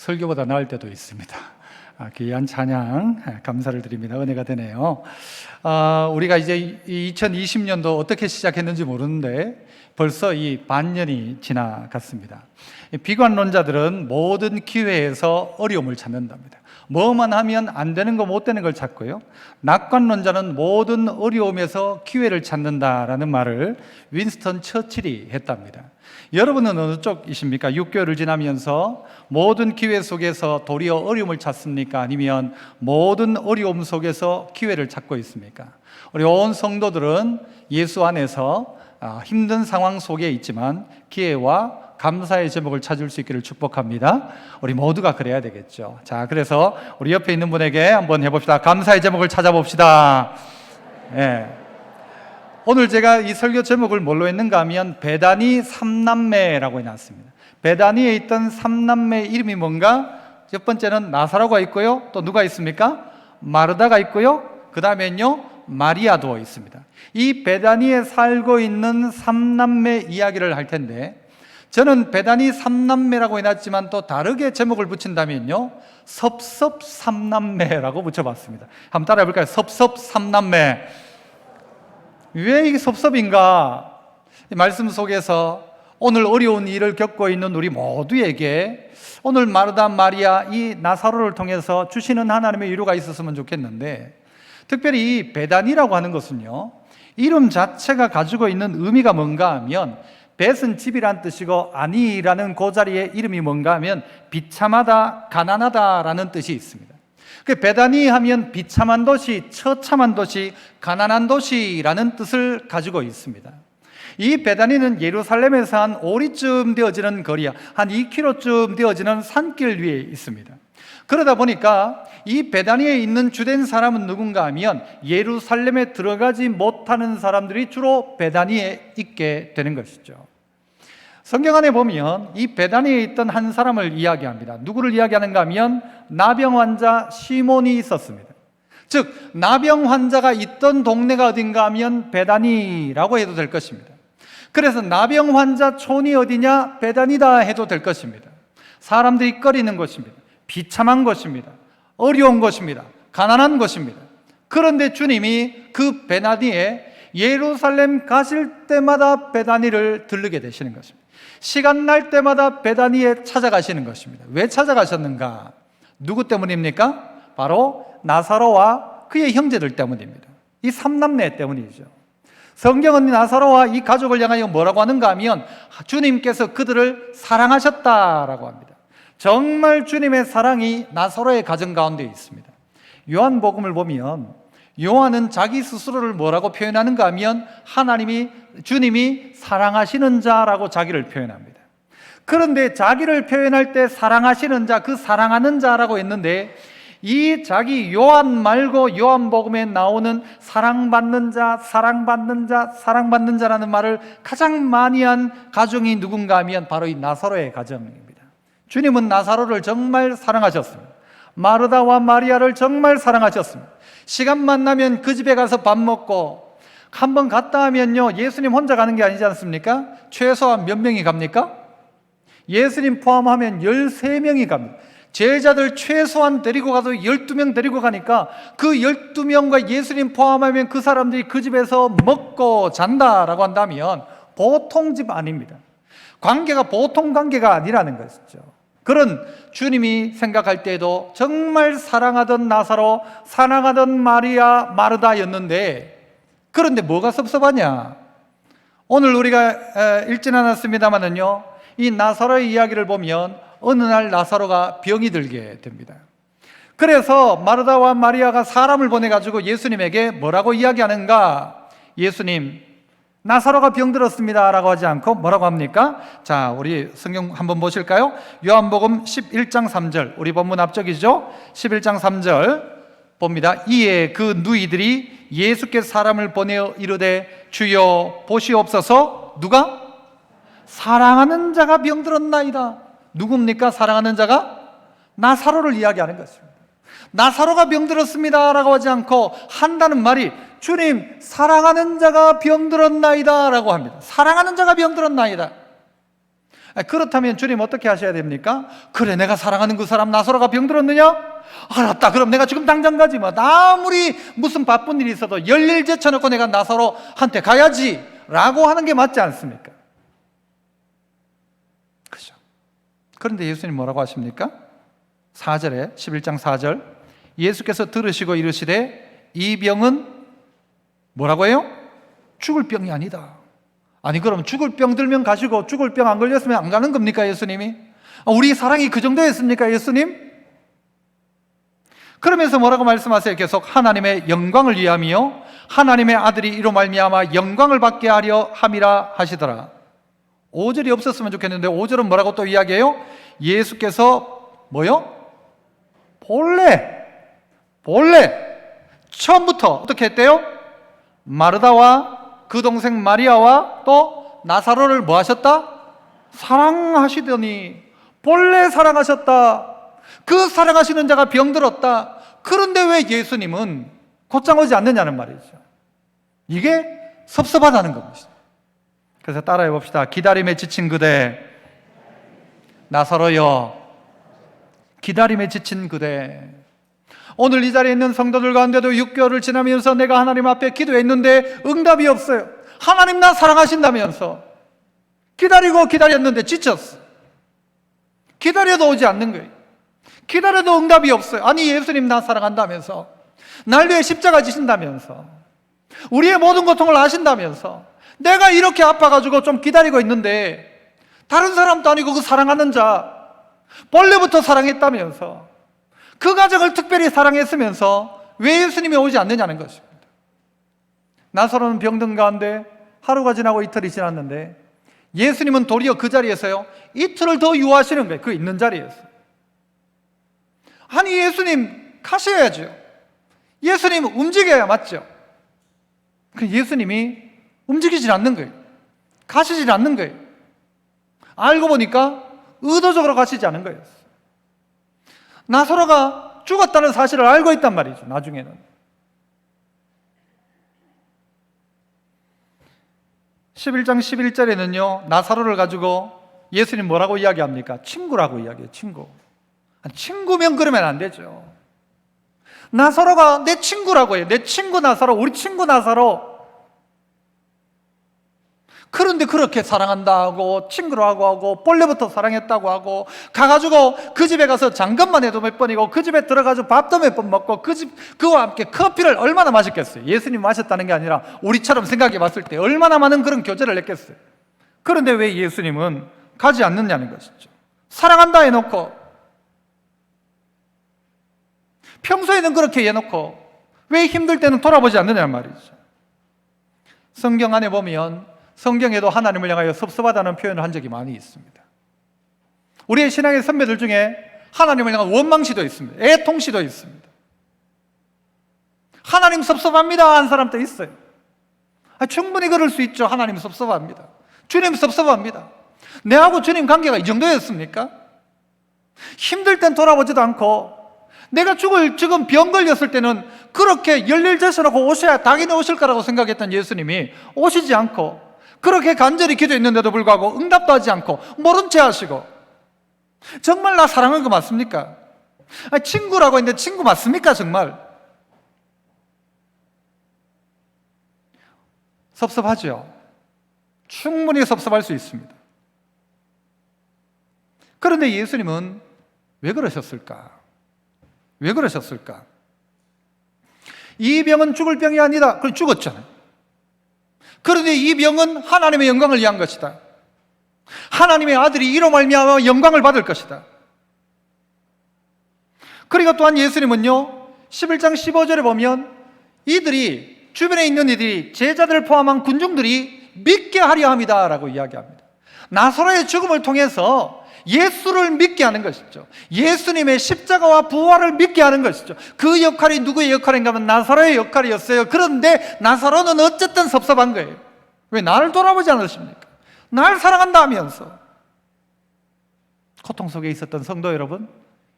설교보다 나을 때도 있습니다. 귀한 찬양 감사를 드립니다. 은혜가 되네요. 우리가 이제 2020년도 어떻게 시작했는지 모르는데 벌써 이 반년이 지나갔습니다. 비관론자들은 모든 기회에서 어려움을 찾는답니다. 뭐만 하면 안 되는 거 못 되는 걸 찾고요. 낙관론자는 모든 어려움에서 기회를 찾는다라는 말을 윈스턴 처칠이 했답니다. 여러분은 어느 쪽이십니까? 6개월을 지나면서 모든 기회 속에서 도리어 어려움을 찾습니까? 아니면 모든 어려움 속에서 기회를 찾고 있습니까? 우리 온 성도들은 예수 안에서 힘든 상황 속에 있지만 기회와 감사의 제목을 찾을 수 있기를 축복합니다. 우리 모두가 그래야 되겠죠. 자, 그래서 우리 옆에 있는 분에게 한번 해봅시다. 감사의 제목을 찾아봅시다. 네. 오늘 제가 이 설교 제목을 뭘로 했는가 하면 베다니 삼남매라고 해놨습니다. 베다니에 있던 삼남매 이름이 뭔가? 첫 번째는 나사로가 있고요. 또 누가 있습니까? 마르다가 있고요. 그 다음에는요 마리아도 있습니다. 이 베다니에 살고 있는 삼남매 이야기를 할 텐데, 저는 베다니 삼남매라고 해놨지만 또 다르게 제목을 붙인다면요 섭섭삼남매라고 붙여봤습니다. 한번 따라해 볼까요? 섭섭삼남매. 왜 이게 섭섭인가? 이 말씀 속에서 오늘 어려운 일을 겪고 있는 우리 모두에게 오늘 마르다, 마리아, 이 나사로를 통해서 주시는 하나님의 위로가 있었으면 좋겠는데, 특별히 이 베다니라고 하는 것은요 이름 자체가 가지고 있는 의미가 뭔가 하면 벳은 집이란 뜻이고 아니라는 그 자리의 이름이 뭔가 하면 비참하다, 가난하다라는 뜻이 있습니다. 그 베다니 하면 비참한 도시, 처참한 도시, 가난한 도시라는 뜻을 가지고 있습니다. 이 베다니는 예루살렘에서 한 5리쯤 되어지는 거리, 한 2km쯤 되어지는 산길 위에 있습니다. 그러다 보니까 이 베다니에 있는 주된 사람은 누군가 하면 예루살렘에 들어가지 못하는 사람들이 주로 베다니에 있게 되는 것이죠. 성경 안에 보면 이 베다니에 있던 한 사람을 이야기합니다. 누구를 이야기하는가 하면 나병 환자 시몬이 있었습니다. 즉 나병 환자가 있던 동네가 어딘가 하면 베다니라고 해도 될 것입니다. 그래서 나병 환자 촌이 어디냐? 베다니다 해도 될 것입니다. 사람들이 꺼리는 곳입니다. 비참한 것입니다. 어려운 것입니다. 가난한 것입니다. 그런데 주님이 그 베다니에 예루살렘 가실 때마다 베다니를 들르게 되시는 것입니다. 시간 날 때마다 베다니에 찾아가시는 것입니다. 왜 찾아가셨는가? 누구 때문입니까? 바로 나사로와 그의 형제들 때문입니다. 이 삼남매 때문이죠. 성경은 나사로와 이 가족을 향하여 뭐라고 하는가 하면 주님께서 그들을 사랑하셨다라고 합니다. 정말 주님의 사랑이 나사로의 가정 가운데 있습니다. 요한복음을 보면 요한은 자기 스스로를 뭐라고 표현하는가 하면 주님이 사랑하시는 자라고 자기를 표현합니다. 그런데 자기를 표현할 때 사랑하시는 자, 그 사랑하는 자라고 했는데 이 자기 요한 말고 요한복음에 나오는 사랑받는 자, 사랑받는 자, 사랑받는 자라는 말을 가장 많이 한 가정이 누군가 하면 바로 이 나사로의 가정입니다. 주님은 나사로를 정말 사랑하셨습니다. 마르다와 마리아를 정말 사랑하셨습니다. 시간만 나면 그 집에 가서 밥 먹고, 한번 갔다 하면요 예수님 혼자 가는 게 아니지 않습니까? 최소한 몇 명이 갑니까? 예수님 포함하면 13명이 갑니다. 제자들 최소한 데리고 가서 12명 데리고 가니까 그 12명과 예수님 포함하면 그 사람들이 그 집에서 먹고 잔다라고 한다면 보통 집 아닙니다. 관계가 보통 관계가 아니라는 것이죠. 그런 주님이 생각할 때에도 정말 사랑하던 나사로, 사랑하던 마리아, 마르다였는데, 그런데 뭐가 섭섭하냐? 오늘 우리가 읽진 않았습니다만은요 이 나사로의 이야기를 보면 어느 날 나사로가 병이 들게 됩니다. 그래서 마르다와 마리아가 사람을 보내가지고 예수님에게 뭐라고 이야기하는가? 예수님, 나사로가 병들었습니다 라고 하지 않고 뭐라고 합니까? 자, 우리 성경 한번 보실까요? 요한복음 11장 3절, 우리 본문 앞쪽이죠? 11장 3절 봅니다. 이에 그 누이들이 예수께 사람을 보내어 이르되 주여 보시옵소서. 누가? 사랑하는 자가 병들었나이다. 누굽니까? 사랑하는 자가? 나사로를 이야기하는 것입니다. 나사로가 병들었습니다 라고 하지 않고 한다는 말이 주님, 사랑하는 자가 병들었나이다 라고 합니다. 사랑하는 자가 병들었나이다. 그렇다면 주님 어떻게 하셔야 됩니까? 그래, 내가 사랑하는 그 사람 나사로가 병들었느냐? 알았다. 그럼 내가 지금 당장 가지. 아무리 무슨 바쁜 일이 있어도 열일 제쳐놓고 내가 나사로한테 가야지 라고 하는 게 맞지 않습니까? 그죠? 그런데 예수님 뭐라고 하십니까? 4절에 11장 4절, 예수께서 들으시고 이르시되 이 병은 뭐라고 해요? 죽을 병이 아니다. 아니, 그럼 죽을 병 들면 가시고 죽을 병 안 걸렸으면 안 가는 겁니까, 예수님이? 우리 사랑이 그 정도였습니까, 예수님? 그러면서 뭐라고 말씀하세요? 계속 하나님의 영광을 위함이요 하나님의 아들이 이로 말미암아 영광을 받게 하려 함이라 하시더라. 5절이 없었으면 좋겠는데 5절은 뭐라고 또 이야기해요? 예수께서 뭐요? 본래 처음부터 어떻게 했대요? 마르다와 그 동생 마리아와 또 나사로를 뭐 하셨다? 사랑하시더니 본래 사랑하셨다. 그 사랑하시는 자가 병들었다. 그런데 왜 예수님은 곧장 오지 않느냐는 말이죠. 이게 섭섭하다는 겁니다. 그래서 따라해 봅시다. 기다림에 지친 그대, 나사로여, 기다림에 지친 그대. 오늘 이 자리에 있는 성도들 가운데도 6개월을 지나면서 내가 하나님 앞에 기도했는데 응답이 없어요. 하나님 나 사랑하신다면서 기다리고 기다렸는데 지쳤어. 기다려도 오지 않는 거예요. 기다려도 응답이 없어요. 아니, 예수님 나 사랑한다면서, 날 위해 십자가 지신다면서, 우리의 모든 고통을 아신다면서, 내가 이렇게 아파가지고 좀 기다리고 있는데 다른 사람도 아니고 그 사랑하는 자 본래부터 사랑했다면서, 그 가정을 특별히 사랑했으면서 왜 예수님이 오지 않느냐는 것입니다. 나사로는 병든 가운데 하루가 지나고 이틀이 지났는데 예수님은 도리어 그 자리에서요 이틀을 더 유하시는 거예요. 그 있는 자리에서. 아니, 예수님 가셔야죠. 예수님 움직여야 맞죠. 그 예수님이 움직이질 않는 거예요. 가시질 않는 거예요. 알고 보니까 의도적으로 가시지 않은 거예요. 나사로가 죽었다는 사실을 알고 있단 말이죠. 나중에는 11장 11절에는요 나사로를 가지고 예수님 뭐라고 이야기합니까? 친구라고 이야기해요. 친구면 그러면 안 되죠. 나사로가 내 친구라고 해요. 내 친구 나사로, 우리 친구 나사로. 그런데 그렇게 사랑한다고 친구라고 하고 본래부터 사랑했다고 하고 가가지고 그 집에 가서 잠깐만 해도 몇 번이고 그 집에 들어가서 밥도 몇 번 먹고 그와 함께 커피를 얼마나 마셨겠어요. 예수님 마셨다는 게 아니라 우리처럼 생각해 봤을 때 얼마나 많은 그런 교제를 했겠어요. 그런데 왜 예수님은 가지 않느냐는 것이죠. 사랑한다 해놓고, 평소에는 그렇게 해놓고 왜 힘들 때는 돌아보지 않느냐는 말이죠. 성경 안에 보면 성경에도 하나님을 향하여 섭섭하다는 표현을 한 적이 많이 있습니다. 우리의 신앙의 선배들 중에 하나님을 향한 원망시도 있습니다. 애통시도 있습니다. 하나님 섭섭합니다 한 사람도 있어요. 충분히 그럴 수 있죠. 하나님 섭섭합니다. 주님 섭섭합니다. 내하고 주님 관계가 이 정도였습니까? 힘들 땐 돌아보지도 않고, 내가 지금 병 걸렸을 때는 그렇게 열일 제쳐놓고 오셔야 당연히 오실 거라고 생각했던 예수님이 오시지 않고, 그렇게 간절히 기도했는데도 불구하고 응답도 하지 않고 모른 채 하시고, 정말 나 사랑한 거 맞습니까? 친구라고 했는데 친구 맞습니까? 정말 섭섭하죠. 충분히 섭섭할 수 있습니다. 그런데 예수님은 왜 그러셨을까? 왜 그러셨을까? 이 병은 죽을 병이 아니다. 그럼 죽었잖아요. 그런데 이 병은 하나님의 영광을 위한 것이다. 하나님의 아들이 이로 말미암아 영광을 받을 것이다. 그리고 또한 예수님은요 11장 15절에 보면 이들이, 주변에 있는 이들이, 제자들을 포함한 군중들이 믿게 하려 함이다 라고 이야기합니다. 나사로의 죽음을 통해서 예수를 믿게 하는 것이죠. 예수님의 십자가와 부활을 믿게 하는 것이죠. 그 역할이 누구의 역할인가 하면 나사로의 역할이었어요. 그런데 나사로는 어쨌든 섭섭한 거예요. 왜 나를 돌아보지 않으십니까? 날 사랑한다 하면서. 고통 속에 있었던 성도 여러분,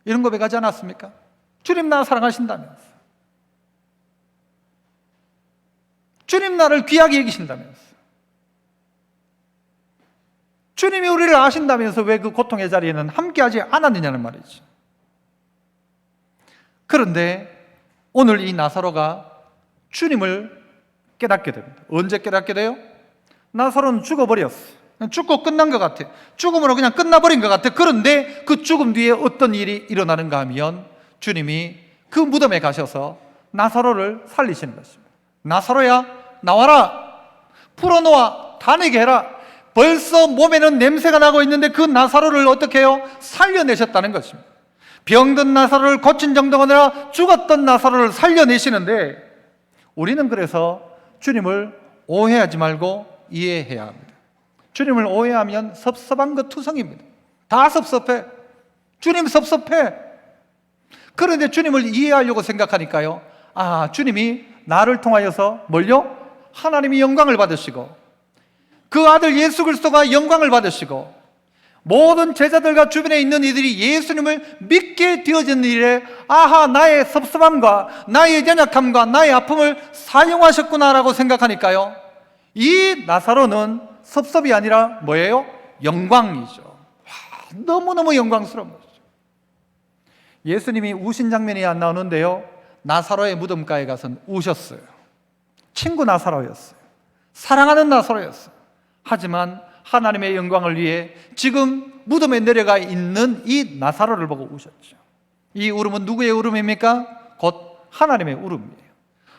이런 고백하지 않았습니까? 주님 나 사랑하신다면서, 주님 나를 귀하게 여기신다면서. 주님이 우리를 아신다면서 왜 그 고통의 자리에는 함께하지 않았느냐는 말이죠. 그런데 오늘 이 나사로가 주님을 깨닫게 됩니다. 언제 깨닫게 돼요? 나사로는 죽어버렸어. 죽고 끝난 것 같아. 죽음으로 그냥 끝나버린 것 같아. 그런데 그 죽음 뒤에 어떤 일이 일어나는가 하면 주님이 그 무덤에 가셔서 나사로를 살리시는 것입니다. 나사로야, 나와라. 풀어놓아. 다니게 해라. 벌써 몸에는 냄새가 나고 있는데 그 나사로를 어떻게 해요? 살려내셨다는 것입니다. 병든 나사로를 고친 정도가 아니라 죽었던 나사로를 살려내시는데, 우리는 그래서 주님을 오해하지 말고 이해해야 합니다. 주님을 오해하면 섭섭한 것 투성입니다. 다 섭섭해. 주님 섭섭해. 그런데 주님을 이해하려고 생각하니까요, 주님이 나를 통하여서 뭘요? 하나님이 영광을 받으시고 그 아들 예수 그리스도가 영광을 받으시고 모든 제자들과 주변에 있는 이들이 예수님을 믿게 되어진 일에 나의 섭섭함과 나의 연약함과 나의 아픔을 사용하셨구나라고 생각하니까요, 이 나사로는 섭섭이 아니라 뭐예요? 영광이죠. 너무너무 영광스러운 것이죠. 예수님이 우신 장면이 안 나오는데요, 나사로의 무덤가에 가서 우셨어요. 친구 나사로였어요. 사랑하는 나사로였어요. 하지만 하나님의 영광을 위해 지금 무덤에 내려가 있는 이 나사로를 보고 우셨죠. 이 울음은 누구의 울음입니까? 곧 하나님의 울음이에요.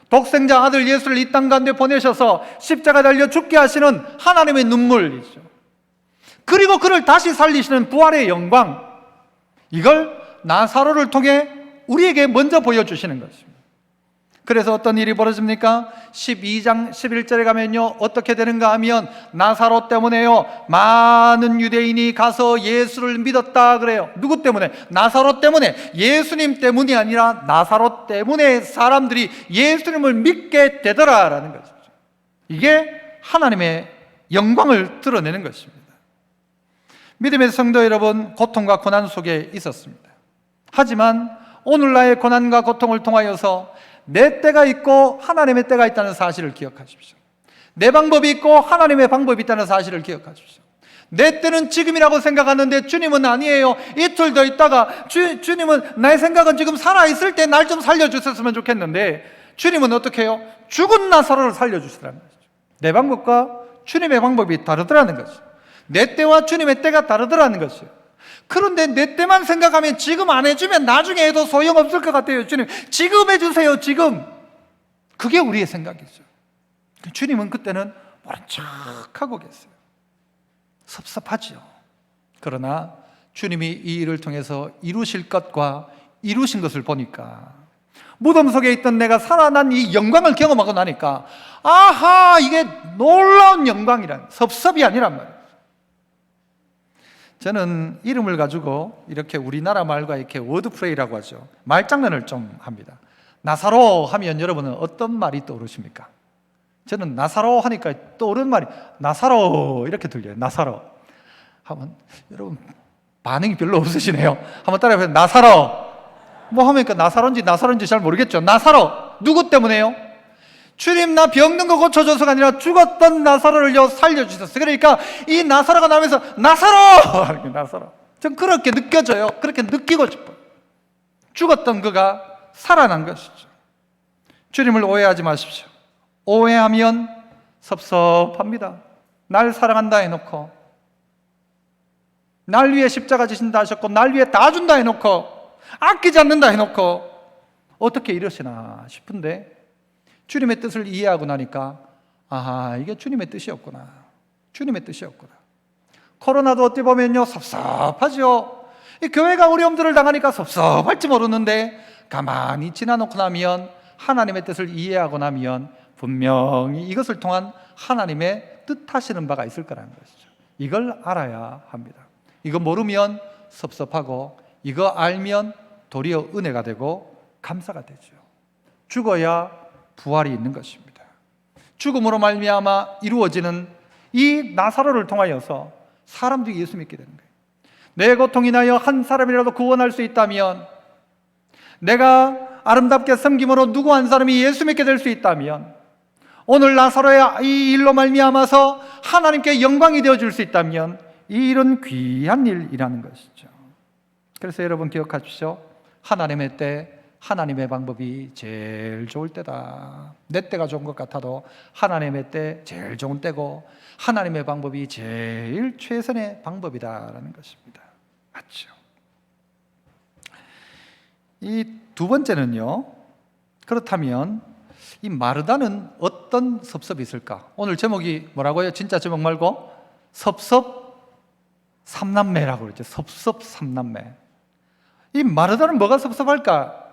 독생자 아들 예수를 이 땅 가운데 보내셔서 십자가 달려 죽게 하시는 하나님의 눈물이죠. 그리고 그를 다시 살리시는 부활의 영광, 이걸 나사로를 통해 우리에게 먼저 보여주시는 것입니다. 그래서 어떤 일이 벌어집니까? 12장 11절에 가면요, 어떻게 되는가 하면 나사로 때문에요, 많은 유대인이 가서 예수를 믿었다 그래요. 누구 때문에? 나사로 때문에. 예수님 때문이 아니라 나사로 때문에 사람들이 예수님을 믿게 되더라라는 것이죠. 이게 하나님의 영광을 드러내는 것입니다. 믿음의 성도 여러분, 고통과 고난 속에 있었습니다. 하지만 오늘날의 고난과 고통을 통하여서 내 때가 있고 하나님의 때가 있다는 사실을 기억하십시오. 내 방법이 있고 하나님의 방법이 있다는 사실을 기억하십시오. 내 때는 지금이라고 생각하는데 주님은 아니에요. 이틀 더 있다가 주님은, 나의 생각은 지금 살아있을 때 날 좀 살려주셨으면 좋겠는데, 주님은 어떻게 해요? 죽은 나사로를 살려주시라는 것이죠. 내 방법과 주님의 방법이 다르더라는 것이죠. 내 때와 주님의 때가 다르더라는 것이죠. 그런데 내 때만 생각하면 지금 안 해주면 나중에 해도 소용없을 것 같아요. 주님, 지금 해주세요, 지금. 그게 우리의 생각이죠. 주님은 그때는 모른 척하고 계세요. 섭섭하지요. 그러나 주님이 이 일을 통해서 이루실 것과 이루신 것을 보니까, 무덤 속에 있던 내가 살아난 이 영광을 경험하고 나니까, 이게 놀라운 영광이란, 섭섭이 아니란 말이에요. 저는 이름을 가지고 이렇게 우리나라 말과 이렇게 워드플레이라고 하죠. 말장난을 좀 합니다. 나사로 하면 여러분은 어떤 말이 떠오르십니까? 저는 나사로 하니까 떠오르는 말이 나사로 이렇게 들려요. 나사로 하면 여러분 반응이 별로 없으시네요. 한번 따라해보세요. 나사로. 뭐 하니까 나사로인지 잘 모르겠죠. 나사로. 누구 때문에요? 주님, 나 병든 거 고쳐줘서가 아니라 죽었던 나사로를 살려주셨어요. 그러니까 이 나사로가 나오면서 나사로! 나사로. 전 그렇게 느껴져요. 그렇게 느끼고 싶어요. 죽었던 그가 살아난 것이죠. 주님을 오해하지 마십시오. 오해하면 섭섭합니다. 날 사랑한다 해놓고, 날 위해 십자가 지신다 하셨고, 날 위해 다 준다 해놓고, 아끼지 않는다 해놓고 어떻게 이러시나 싶은데, 주님의 뜻을 이해하고 나니까 이게 주님의 뜻이었구나. 주님의 뜻이었구나. 코로나도 어떻게 보면요, 섭섭하죠. 이 교회가 어려움들을 당하니까 섭섭할지 모르는데, 가만히 지나놓고 나면, 하나님의 뜻을 이해하고 나면 분명히 이것을 통한 하나님의 뜻하시는 바가 있을 거라는 것이죠. 이걸 알아야 합니다. 이거 모르면 섭섭하고, 이거 알면 도리어 은혜가 되고 감사가 되죠. 죽어야 부활이 있는 것입니다. 죽음으로 말미암아 이루어지는 이 나사로를 통하여서 사람들이 예수 믿게 되는 거예요. 내 고통 인하여 한 사람이라도 구원할 수 있다면, 내가 아름답게 섬김으로 누구 한 사람이 예수 믿게 될 수 있다면, 오늘 나사로의 이 일로 말미암아서 하나님께 영광이 되어줄 수 있다면, 이 일은 귀한 일이라는 것이죠. 그래서 여러분 기억하십시오. 하나님의 때, 하나님의 방법이 제일 좋을 때다. 내 때가 좋은 것 같아도 하나님의 때 제일 좋은 때고 하나님의 방법이 제일 최선의 방법이다라는 것입니다. 맞죠? 이 두 번째는요, 그렇다면 이 마르다는 어떤 섭섭이 있을까? 오늘 제목이 뭐라고요? 진짜 제목 말고 섭섭 삼남매라고 그러죠. 섭섭 삼남매. 이 마르다는 뭐가 섭섭할까?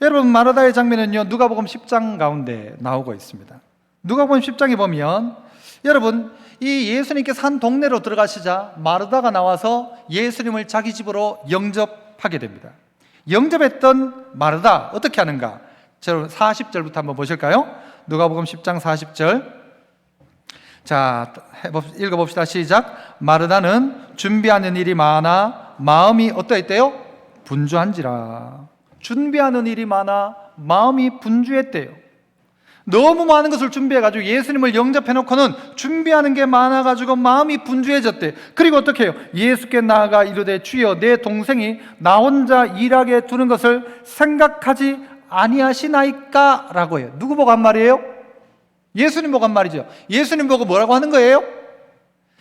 여러분, 마르다의 장면은요, 누가복음 10장 가운데 나오고 있습니다. 누가복음 10장에 보면 여러분, 이 예수님께서 한 동네로 들어가시자 마르다가 나와서 예수님을 자기 집으로 영접하게 됩니다. 영접했던 마르다 어떻게 하는가? 여러분 40절부터 한번 보실까요? 누가복음 10장 40절. 자, 읽어봅시다. 시작. 마르다는 준비하는 일이 많아 마음이 어떠했대요? 분주한지라. 준비하는 일이 많아 마음이 분주했대요. 너무 많은 것을 준비해가지고 예수님을 영접해놓고는 준비하는 게 많아가지고 마음이 분주해졌대. 그리고 어떻게 해요? 예수께 나아가 이르되 주여 내 동생이 나 혼자 일하게 두는 것을 생각하지 아니하시나이까? 라고 해요. 누구 보고 한 말이에요? 예수님 보고 한 말이죠. 예수님 보고 뭐라고 하는 거예요?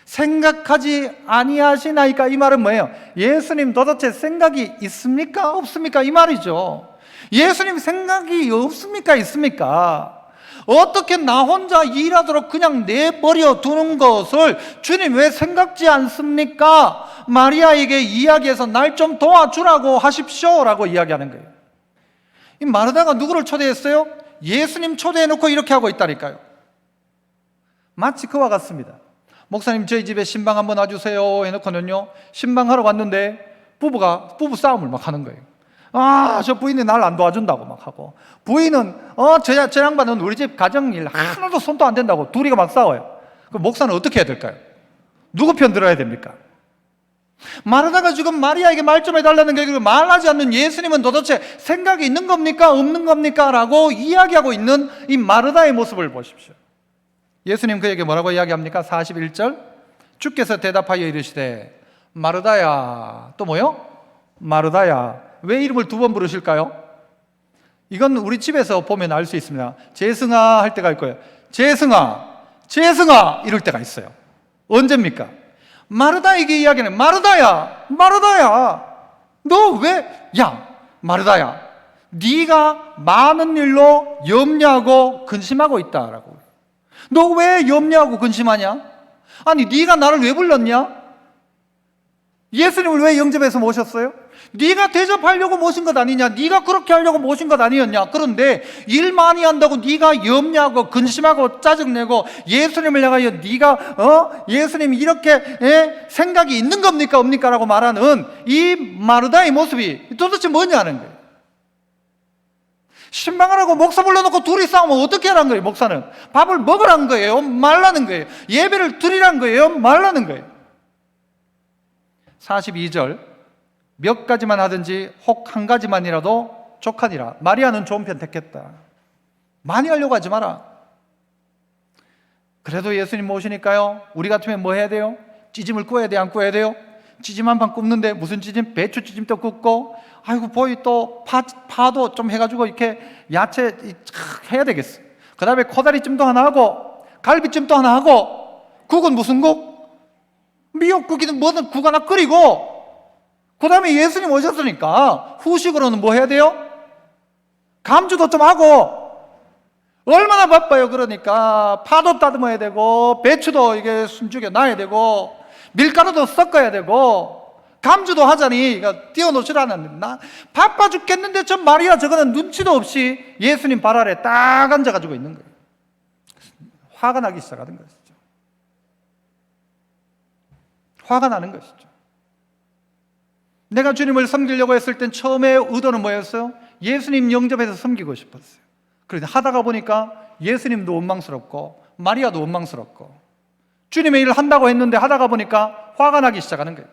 생각하지 아니하시나이까? 이 말은 뭐예요? 예수님 도대체 생각이 있습니까? 없습니까? 이 말이죠. 예수님 생각이 없습니까? 있습니까? 어떻게 나 혼자 일하도록 그냥 내버려 두는 것을 주님 왜 생각지 않습니까? 마리아에게 이야기해서 날 좀 도와주라고 하십시오 라고 이야기하는 거예요. 이 마르다가 누구를 초대했어요? 예수님 초대해놓고 이렇게 하고 있다니까요. 마치 그와 같습니다. 목사님 저희 집에 신방 한번 와주세요 해놓고는요, 신방하러 갔는데 부부 싸움을 막 하는 거예요. 아, 저 부인이 날 안 도와준다고 막 하고, 부인은 저 양반은 우리 집 가정일 하나도 손도 안 댄다고 둘이가 막 싸워요. 그럼 목사는 어떻게 해야 될까요? 누구 편 들어야 됩니까? 마르다가 지금 마리아에게 말 좀 해달라는 게, 말하지 않는 예수님은 도대체 생각이 있는 겁니까? 없는 겁니까? 라고 이야기하고 있는 이 마르다의 모습을 보십시오. 예수님 그에게 뭐라고 이야기합니까? 41절. 주께서 대답하여 이르시되 마르다야. 또 뭐요? 마르다야. 왜 이름을 두 번 부르실까요? 이건 우리 집에서 보면 알 수 있습니다. 재승아 할 때가 있고요. 재승아, 재승아 이럴 때가 있어요. 언제입니까? 마르다에게 이야기는 마르다야, 마르다야. 너 왜? 야, 마르다야. 네가 많은 일로 염려하고 근심하고 있다라고. 너 왜 염려하고 근심하냐? 아니, 네가 나를 왜 불렀냐? 예수님을 왜 영접해서 모셨어요? 네가 대접하려고 모신 것 아니냐? 네가 그렇게 하려고 모신 것 아니었냐? 그런데 일 많이 한다고 네가 염려하고 근심하고 짜증내고 예수님을 향하여 네가 예수님이 이렇게 생각이 있는 겁니까? 없니까? 라고 말하는 이 마르다의 모습이 도대체 뭐냐는 거예요. 신방하라고 목사 불러놓고 둘이 싸우면 어떻게 하라는 거예요? 목사는 밥을 먹으라는 거예요? 말라는 거예요? 예배를 드리라는 거예요? 말라는 거예요? 42절. 몇 가지만 하든지 혹 한 가지만이라도 족하니라. 마리아는 좋은 편 택했다. 많이 하려고 하지 마라. 그래도 예수님 모시니까요, 우리 같으면 뭐 해야 돼요? 찌짐을 구워야 돼, 안 구워야 돼요? 찌짐 한 판 굽는데 무슨 찌짐? 배추 찌짐도 굽고, 아이고 보이 또 파도 좀 해가지고 이렇게 야채 해야 되겠어. 그 다음에 코다리찜도 하나 하고 갈비찜도 하나 하고, 국은 무슨 국? 미역국이든 뭐든 국 하나 끓이고, 그 다음에 예수님 오셨으니까 후식으로는 뭐 해야 돼요? 감주도 좀 하고. 얼마나 바빠요. 그러니까 파도 따듬어야 되고, 배추도 이게 숨죽여 놔야 되고, 밀가루도 섞어야 되고, 감주도 하자니 띄워놓으시라는. 나 바빠 죽겠는데 저 마리아 저거는 눈치도 없이 예수님 발 아래 딱 앉아가지고 있는 거예요. 화가 나기 시작하는 것이죠. 화가 나는 것이죠. 내가 주님을 섬기려고 했을 땐 처음에 의도는 뭐였어요? 예수님 영접해서 섬기고 싶었어요. 그런데 하다가 보니까 예수님도 원망스럽고 마리아도 원망스럽고, 주님의 일을 한다고 했는데 하다가 보니까 화가 나기 시작하는 거예요.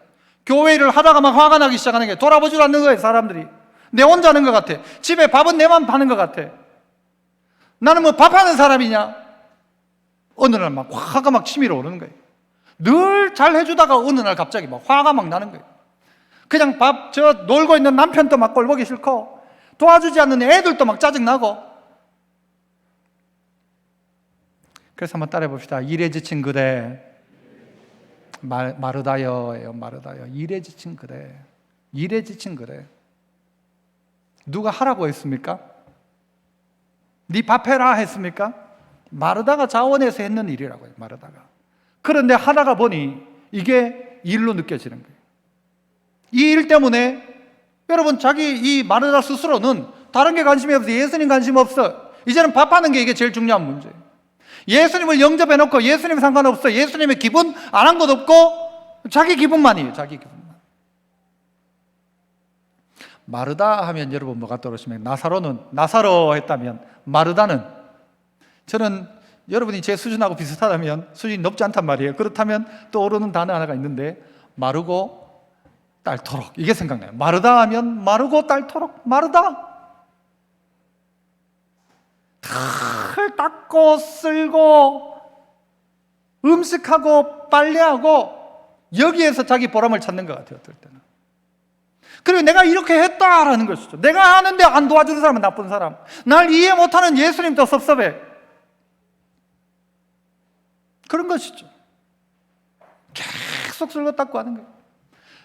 교회 일을 하다가 막 화가 나기 시작하는 거예요. 돌아보질 않는 거예요. 사람들이 내 혼자 하는 것 같아. 집에 밥은 내만 하는 것 같아. 나는 뭐 밥하는 사람이냐? 어느 날 막 화가 막 치밀어 오르는 거예요. 늘 잘 해주다가 어느 날 갑자기 막 화가 막 나는 거예요. 그냥 놀고 있는 남편도 막 꼴보기 싫고, 도와주지 않는 애들도 막 짜증나고. 그래서 한번 따라해 봅시다. 일에 지친 그대, 마르다여예요. 마르다여. 일에 지친 그대, 일에 지친 그대. 누가 하라고 했습니까? 네 밥 해라 했습니까? 마르다가 자원해서 했는 일이라고요. 마르다가. 그런데 하다가 보니 이게 일로 느껴지는 거예요. 이 일 때문에 여러분, 이 마르다 스스로는 다른 게 관심이 없어요. 예수님 관심 없어. 이제는 밥하는 게 이게 제일 중요한 문제예요. 예수님을 영접해놓고 예수님 상관없어. 예수님의 기분 안 한 것 없고 자기 기분만이에요. 자기 기분만. 마르다 하면 여러분 뭐가 떠오르시면, 나사로 했다면 마르다는, 저는 여러분이 제 수준하고 비슷하다면, 수준이 높지 않단 말이에요. 그렇다면 떠오르는 단어 하나가 있는데, 마르고 딸토록, 이게 생각나요. 마르다 하면 마르고 딸토록. 마르다, 털 닦고 쓸고 음식하고 빨래하고 여기에서 자기 보람을 찾는 것 같아요. 어떨 때는. 그리고 내가 이렇게 했다라는 것이죠. 내가 하는데 안 도와주는 사람은 나쁜 사람, 날 이해 못하는 예수님도 섭섭해. 그런 것이죠. 계속 쓸고 닦고 하는 거예요.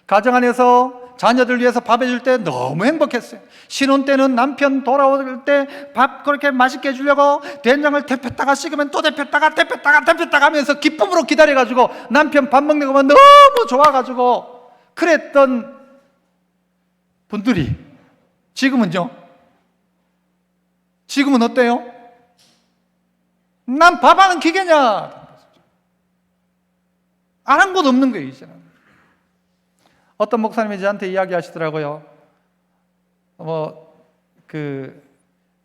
가정 안에서 자녀들 위해서 밥 해줄 때 너무 행복했어요. 신혼 때는 남편 돌아올 때 밥 그렇게 맛있게 해주려고 된장을 데폈다가 식으면 또 데폈다가 하면서 기쁨으로 기다려가지고 남편 밥 먹는 거 보면 너무 좋아가지고 그랬던 분들이 지금은요? 지금은 어때요? 난 밥하는 기계냐? 안 한 곳 없는 거예요, 이제는. 어떤 목사님이 저한테 이야기하시더라고요.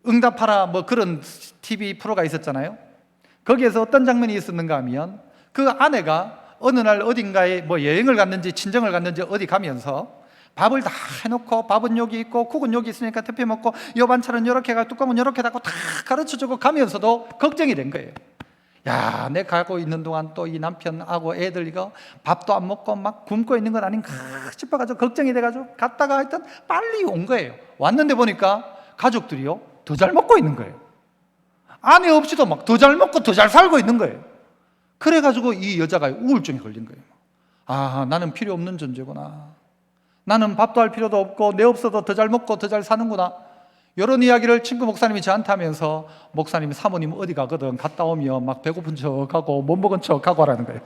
응답하라 그런 TV 프로가 있었잖아요. 거기에서 어떤 장면이 있었는가 하면, 그 아내가 어느 날 어딘가에 여행을 갔는지 친정을 갔는지 어디 가면서 밥을 다 해놓고, 밥은 여기 있고 국은 여기 있으니까 대표 먹고, 요 반찬은 이렇게 해가 뚜껑은 이렇게 닫고 다 가르쳐주고 가면서도 걱정이 된 거예요. 야, 내 가고 있는 동안 또 이 남편하고 애들 이거 밥도 안 먹고 막 굶고 있는 건 아닌가 싶어가지고 걱정이 돼가지고 갔다가 하여튼 빨리 온 거예요. 왔는데 보니까 가족들이요, 더 잘 먹고 있는 거예요. 아내 없이도 막 더 잘 먹고 더 잘 살고 있는 거예요. 그래가지고 이 여자가 우울증에 걸린 거예요. 아, 나는 필요 없는 존재구나. 나는 밥도 할 필요도 없고 내 없어도 더 잘 먹고 더 잘 사는구나. 이런 이야기를 친구 목사님이 저한테 하면서, 목사님이 사모님 어디 가거든 갔다 오면 막 배고픈 척하고 못 먹은 척하고 하라는 거예요.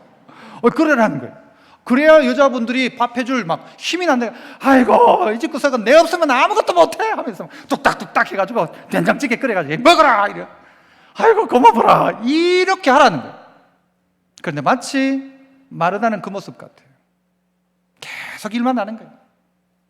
그러라는 거예요. 그래야 여자분들이 밥 해줄 막 힘이 난다. 아이고, 이 집 구석은 내 없으면 아무것도 못해 하면서 뚝딱뚝딱 해가지고 된장찌개 끓여가지고 먹어라 이래. 아이고 고마워라, 이렇게 하라는 거예요. 그런데 마치 마르다는 그 모습 같아요. 계속 일만 하는 거예요.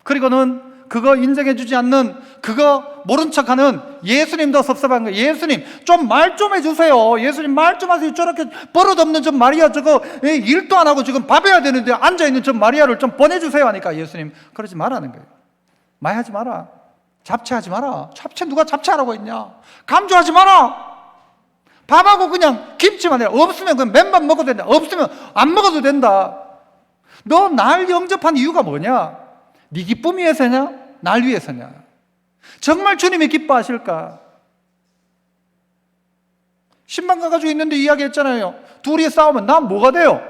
그리고는 그거 인정해주지 않는, 그거 모른 척하는 예수님도 섭섭한 거예요. 예수님 좀 말 좀 해주세요. 예수님 말 좀 하세요. 저렇게 버릇없는 저 마리아, 저거 일도 안 하고 지금 밥 해야 되는데 앉아있는 저 마리아를 좀 보내주세요 하니까 예수님 그러지 말라는 거예요. 마야하지 마라. 잡채하지 마라. 잡채 누가 잡채하라고 했냐. 감주하지 마라. 밥하고 그냥 김치만 해라. 없으면 그냥 맨밥 먹어도 된다. 없으면 안 먹어도 된다. 너 날 영접한 이유가 뭐냐? 네 기쁨 위해서냐? 날 위해서냐? 정말 주님이 기뻐하실까? 신방 가가지고 있는데 이야기했잖아요. 둘이 싸우면 난 뭐가 돼요?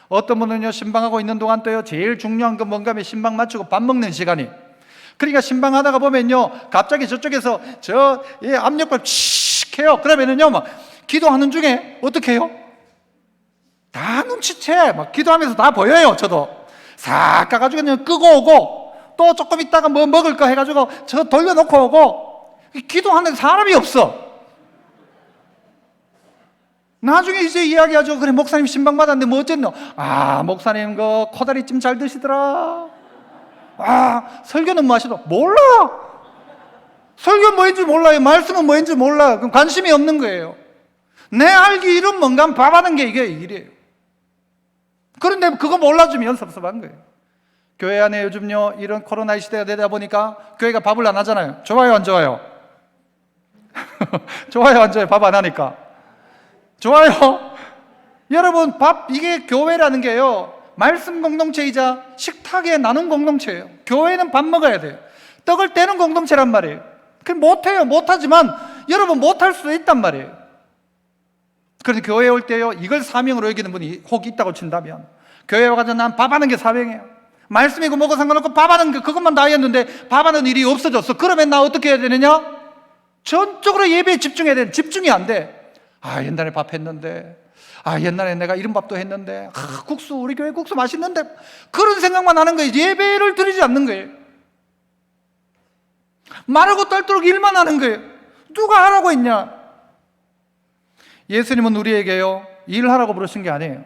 어떤 분은요, 신방하고 있는 동안 또요, 제일 중요한 건 뭔가 하면 신방 마치고 밥 먹는 시간이. 그러니까 신방 하다가 보면요, 갑자기 저쪽에서 압력밥 칙 해요. 그러면은요, 막 기도하는 중에 어떻게 해요? 다 눈치채. 막 기도하면서 다 보여요. 저도 싹 가가지고 그냥 끄고 오고, 또 조금 있다가 뭐 먹을 거 해가지고 저 돌려놓고 오고. 기도하는 사람이 없어. 나중에 이제 이야기하죠. 그래, 목사님 신방 받았는데 뭐 어쨌노? 아, 목사님 그 코다리찜 잘 드시더라. 아, 설교는 뭐 하시노? 몰라. 설교는 뭐인지 몰라요. 말씀은 뭐인지 몰라. 그럼 관심이 없는 거예요. 내 알기 일은 뭔가 밥하는 게 이게 일이에요. 그런데 그거 몰라주면 섭섭한 거예요. 교회 안에 요즘요, 이런 코로나 시대가 되다 보니까 교회가 밥을 안 하잖아요. 좋아요, 안 좋아요? 좋아요, 안 좋아요? 밥 안 하니까. 좋아요. 여러분, 이게 교회라는 게요, 말씀 공동체이자 식탁에 나눈 공동체예요. 교회는 밥 먹어야 돼요. 떡을 떼는 공동체란 말이에요. 그럼 못해요. 못하지만 여러분, 못할 수도 있단 말이에요. 그래서 교회에 올 때요, 이걸 사명으로 여기는 분이 혹 있다고 친다면, 교회에 와가지고 난 밥하는 게 사명이에요. 말씀이고 뭐고 상관없고 밥하는 게 그것만 다 했는데 밥하는 일이 없어졌어. 그러면 나 어떻게 해야 되느냐? 전적으로 예배에 집중해야 돼. 집중이 안 돼. 아, 옛날에 밥 했는데, 아, 옛날에 내가 이런 밥도 했는데, 아, 국수, 우리 교회 국수 맛있는데, 그런 생각만 하는 거예요. 예배를 드리지 않는 거예요. 마르고 떨도록 일만 하는 거예요. 누가 하라고 했냐? 예수님은 우리에게요, 일하라고 부르신 게 아니에요.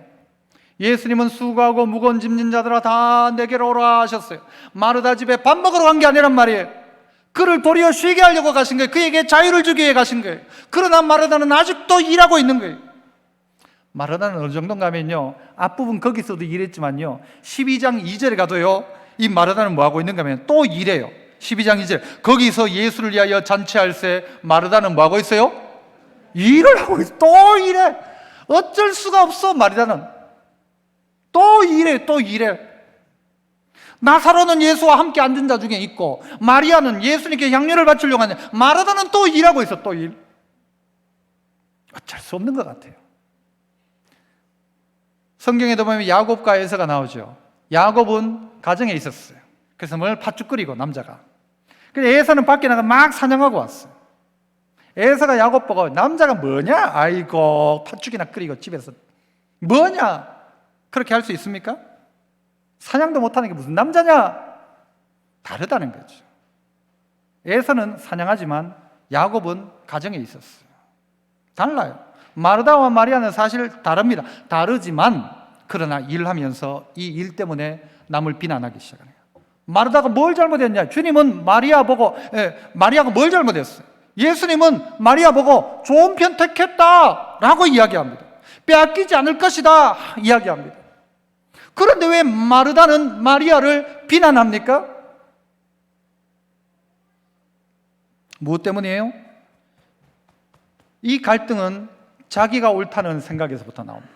예수님은 수고하고 무거운 짐진 자들아 다 내게로 오라 하셨어요. 마르다 집에 밥 먹으러 간 게 아니란 말이에요. 그를 도리어 쉬게 하려고 가신 거예요. 그에게 자유를 주기 위해 가신 거예요. 그러나 마르다는 아직도 일하고 있는 거예요. 마르다는 어느 정도 가면요, 앞부분 거기서도 일했지만요, 12장 2절에 가도요, 이 마르다는 뭐하고 있는가 하면 또 일해요. 12장 2절, 거기서 예수를 위하여 잔치할세 마르다는 뭐하고 있어요? 일을 하고 있어. 또 일해. 어쩔 수가 없어. 마르다는 또 일해. 또 일해. 나사로는 예수와 함께 앉은 자 중에 있고, 마리아는 예수님께 향료를 바치려고 하는데, 마르다는 또 일하고 있어. 또 일. 어쩔 수 없는 것 같아요. 성경에도 보면 야곱과 에서가 나오죠. 야곱은 가정에 있었어요. 그래서 뭘 팥죽 끓이고, 남자가. 그래서 에서는 밖에 나가 막 사냥하고 왔어요. 에서가 야곱 보고, 남자가 뭐냐? 아이고, 팥죽이나 끓이고 집에서 뭐냐? 그렇게 할 수 있습니까? 사냥도 못하는 게 무슨 남자냐? 다르다는 거죠. 에서는 사냥하지만 야곱은 가정에 있었어요. 달라요. 마르다와 마리아는 사실 다릅니다. 다르지만 그러나 일하면서 이 일 때문에 남을 비난하기 시작하네요. 마르다가 뭘 잘못했냐? 주님은 마리아가 뭘 잘못했어요? 예수님은 마리아 보고 좋은 편 택했다라고 이야기합니다. 빼앗기지 않을 것이다 이야기합니다. 그런데 왜 마르다는 마리아를 비난합니까? 무엇 때문이에요? 이 갈등은 자기가 옳다는 생각에서부터 나옵니다.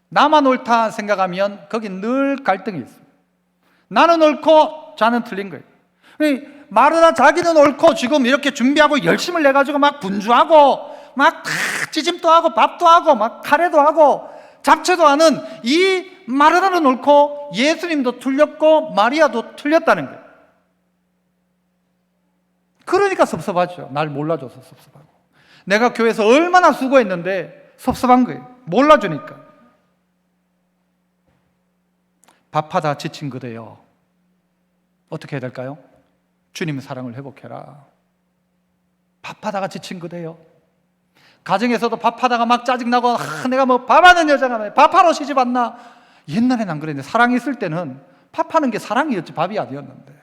나만 옳다 생각하면 거기 늘 갈등이 있습니다. 나는 옳고 자는 틀린 거예요. 마르다 자기는 옳고 지금 이렇게 준비하고 열심을 내가지고 막 분주하고 막 찌짐도 하고 밥도 하고 막 카레도 하고 잡채도 하는 이 마르다는 옳고 예수님도 틀렸고 마리아도 틀렸다는 거예요. 그러니까 섭섭하죠. 날 몰라줘서 섭섭하고. 내가 교회에서 얼마나 수고했는데 섭섭한 거예요. 몰라주니까. 밥하다 지친 그대여, 어떻게 해야 될까요? 주님의 사랑을 회복해라. 밥하다가 지친 그대여. 가정에서도 밥하다가 막 짜증나고, 내가 뭐 밥하는 여자가 밥하러 시집 왔나? 옛날에는 안 그랬는데, 사랑이 있을 때는 밥하는 게 사랑이었지 밥이 아니었는데,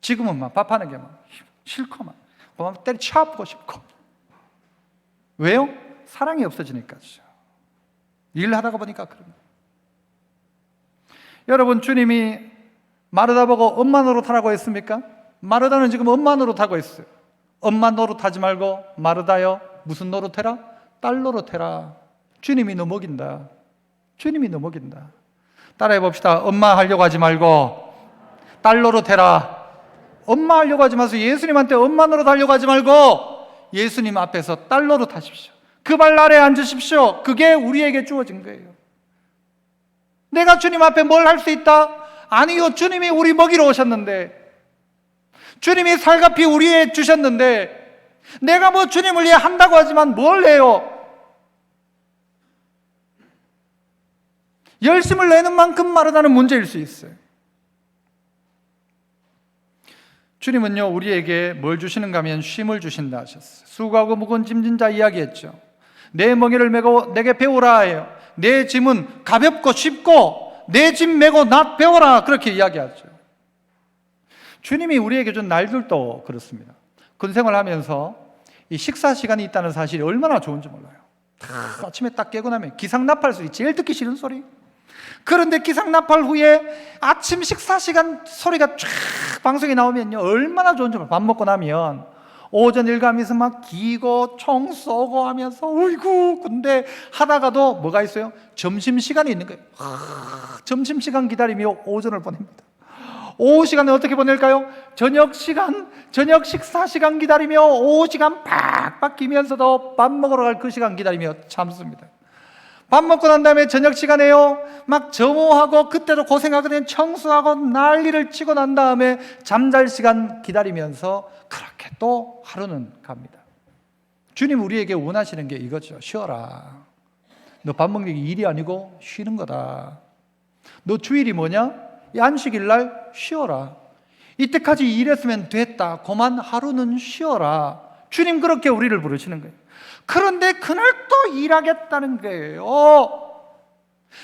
지금은 막 밥하는 게 막 싫고 막 때려치고 싶고. 왜요? 사랑이 없어지니까죠. 일하다가 보니까 그런 거예요. 여러분, 주님이 마르다 보고 엄마 노릇하라고 했습니까? 마르다는 지금 엄마 노릇하고 있어요. 엄마 노릇하지 말고 마르다요, 무슨 노릇해라? 딸 노릇해라. 주님이 너 먹인다. 주님이 너 먹인다. 따라해 봅시다. 엄마 하려고 하지 말고 딸 노릇해라. 엄마 하려고 하지 마세요. 예수님한테 엄마 노릇하려고 하지 말고 예수님 앞에서 딸 노릇하십시오. 그 발 아래에 앉으십시오. 그게 우리에게 주어진 거예요. 내가 주님 앞에 뭘 할 수 있다? 아니요. 주님이 우리 먹이러 오셨는데, 주님이 살갑이 우리에 주셨는데, 내가 뭐 주님을 위해 한다고 하지만 뭘 해요? 열심을 내는 만큼 마르다는 문제일 수 있어요. 주님은요, 우리에게 뭘 주시는가 하면 쉼을 주신다 하셨어요. 수고하고 무거운 짐진 자 이야기했죠. 내 멍에를 메고 내게 배우라 해요. 내 짐은 가볍고 쉽고 내 짐 메고 나 배워라, 그렇게 이야기하죠. 주님이 우리에게 준 날들도 그렇습니다. 군생활 하면서 이 식사 시간이 있다는 사실이 얼마나 좋은지 몰라요. 아침에 딱 깨고 나면 기상나팔 소리, 제일 듣기 싫은 소리. 그런데 기상나팔 후에 아침 식사 시간 소리가 쫙 방송에 나오면요, 얼마나 좋은지 몰라요. 밥 먹고 나면 오전 일과하면서 막 기고 총 쏘고 하면서 어이구, 근데 하다가도 뭐가 있어요? 점심시간이 있는 거예요. 점심시간 기다리며 오전을 보냅니다. 오후 시간은 어떻게 보낼까요? 저녁 식사 시간 기다리며 오후 시간 팍팍 기면서도 밥 먹으러 갈 그 시간 기다리며 참습니다. 밥 먹고 난 다음에 저녁 시간에요, 막 점호하고 그때도 고생하거든요. 청소하고 난리를 치고 난 다음에 잠잘 시간 기다리면서 그렇게 또 하루는 갑니다. 주님 우리에게 원하시는 게 이거죠. 쉬어라. 너 밥 먹는 게 일이 아니고 쉬는 거다. 너 주일이 뭐냐? 이 안식일 날 쉬어라. 이때까지 일했으면 됐다. 그만 하루는 쉬어라. 주님 그렇게 우리를 부르시는 거예요. 그런데 그날 또 일하겠다는 거예요.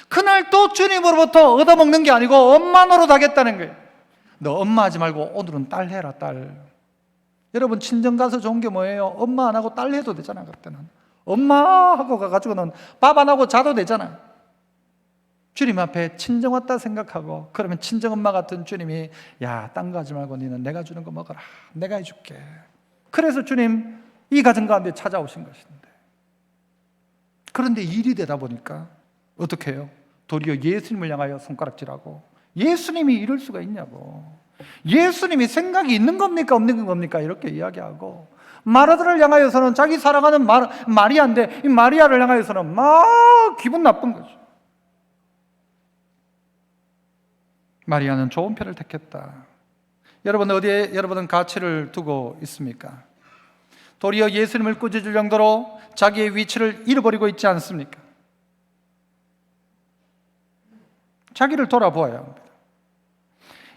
그날 또 주님으로부터 얻어먹는 게 아니고 엄마 노릇하겠다는 거예요. 너 엄마 하지 말고 오늘은 딸 해라, 딸. 여러분 친정 가서 좋은 게 뭐예요? 엄마 안 하고 딸 해도 되잖아. 그때는 엄마 하고 가가지고는 밥 안 하고 자도 되잖아. 주님 앞에 친정 왔다 생각하고, 그러면 친정 엄마 같은 주님이 야, 딴 거 하지 말고 너는 내가 주는 거 먹어라. 내가 해줄게. 그래서 주님 이 가정 가운데 찾아오신 것인데, 그런데 일이 되다 보니까 어떻게 해요? 도리어 예수님을 향하여 손가락질하고, 예수님이 이럴 수가 있냐고, 예수님이 생각이 있는 겁니까 없는 겁니까 이렇게 이야기하고, 마르다를 향하여서는 자기 사랑하는 마리아인데 이 마리아를 향하여서는 막 기분 나쁜 거죠. 마리아는 좋은 편을 택했다. 여러분 어디에 여러분은 가치를 두고 있습니까? 도리어 예수님을 꾸짖을 정도로 자기의 위치를 잃어버리고 있지 않습니까? 자기를 돌아보아야 합니다.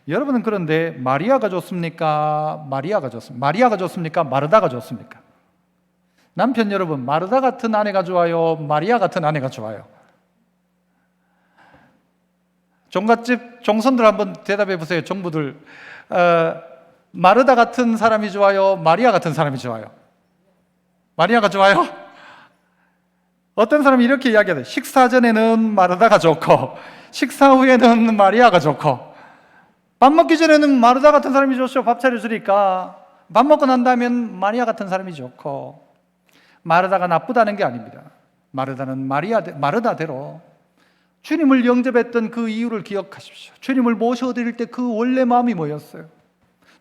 여러분은 그런데 마리아가 좋습니까? 마리아가 좋습니까? 마르다가 좋습니까? 남편 여러분, 마르다 같은 아내가 좋아요? 마리아 같은 아내가 좋아요? 종갓집 종손들 한번 대답해 보세요. 종부들, 마르다 같은 사람이 좋아요? 마리아 같은 사람이 좋아요? 마리아가 좋아요? 어떤 사람이 이렇게 이야기해요. 식사 전에는 마르다가 좋고 식사 후에는 마리아가 좋고, 밥 먹기 전에는 마르다 같은 사람이 좋죠. 밥 차려주니까. 밥 먹고 난 다음엔 마리아 같은 사람이 좋고. 마르다가 나쁘다는 게 아닙니다. 마르다는 마르다대로 주님을 영접했던 그 이유를 기억하십시오. 주님을 모셔드릴 때 그 원래 마음이 뭐였어요?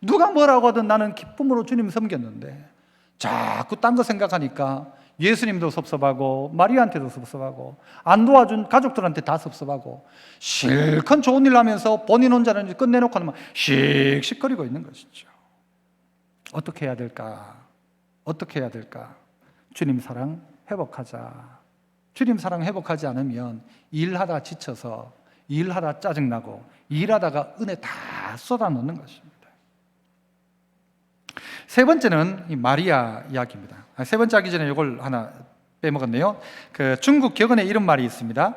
누가 뭐라고 하든 나는 기쁨으로 주님 섬겼는데, 자꾸 딴 거 생각하니까 예수님도 섭섭하고 마리아한테도 섭섭하고 안 도와준 가족들한테 다 섭섭하고, 실컷 좋은 일 하면서 본인 혼자는 끝내놓고는 막 씩씩거리고 있는 것이죠. 어떻게 해야 될까? 어떻게 해야 될까? 주님 사랑 회복하자. 주님 사랑 회복하지 않으면 일하다 지쳐서, 일하다 짜증나고, 일하다가 은혜 다 쏟아놓는 것입니다. 세 번째는 이 마리아 이야기입니다. 세 번째 하기 전에 이걸 하나 빼먹었네요. 그 중국 격언에 이런 말이 있습니다.